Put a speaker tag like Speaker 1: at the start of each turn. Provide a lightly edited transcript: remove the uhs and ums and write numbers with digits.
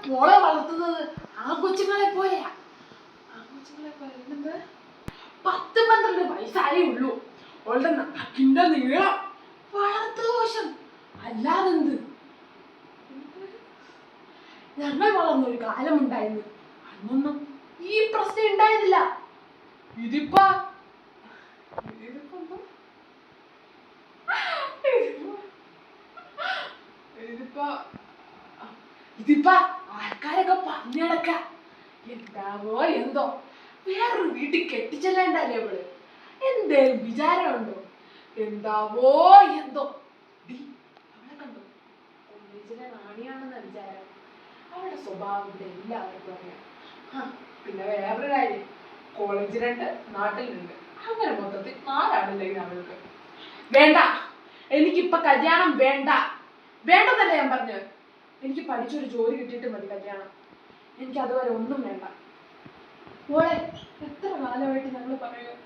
Speaker 1: മോളെ വളർത്തുന്നത് ആൺകൊച്ചുങ്ങളെ പോലെയാ. ആൺകൊച്ചുങ്ങളെ പോലെ എന്ത് 10-12 വയസ്സായേ ഉള്ളൂ. അവളുടെ നക്കിന്റെ നീളം വളർത്തു ദോഷം അല്ലാതെന്ത്. ഞങ്ങൾ വളർന്നൊരു കാലമുണ്ടായിരുന്നു, അന്നൊന്നും ഈ പ്രശ്നം ഉണ്ടായിരുന്നില്ല. ഇതിപ്പോ ആൾക്കാരൊക്കെ പറഞ്ഞു നടക്ക. എന്താവോ എന്തോ വേറൊരു വീട്ടിൽ കെട്ടിച്ചെല്ലേണ്ടല്ലേ അവള്. എന്തേലും വിചാരമുണ്ടോ? എന്താവോ എന്തോ. അവളെ കണ്ടോ? കോളേജിലെ റാണിയാണെന്ന വിചാരം. അവളുടെ സ്വഭാവം ഇവിടെ എല്ലാവർക്കും അറിയാം. പിന്നെ വേറൊരു കാര്യം, കോളേജ് 2, നാട്ടിൽ 2, അങ്ങനെ മൊത്തത്തിൽ 4 ആളില്ലെങ്കിൽ അവൾക്ക്. വേണ്ട, എനിക്കിപ്പൊ കല്യാണം വേണ്ട. വേണ്ടെന്നല്ലേ ഞാൻ പറഞ്ഞത്. എനിക്ക് പഠിച്ചൊരു ജോലി കിട്ടിയിട്ട് മതി കല്യാണം. എനിക്ക് അതുവരെ ഒന്നും വേണ്ട. മോളെ എത്ര കാലമായിട്ട് ഞങ്ങൾ പറയുക.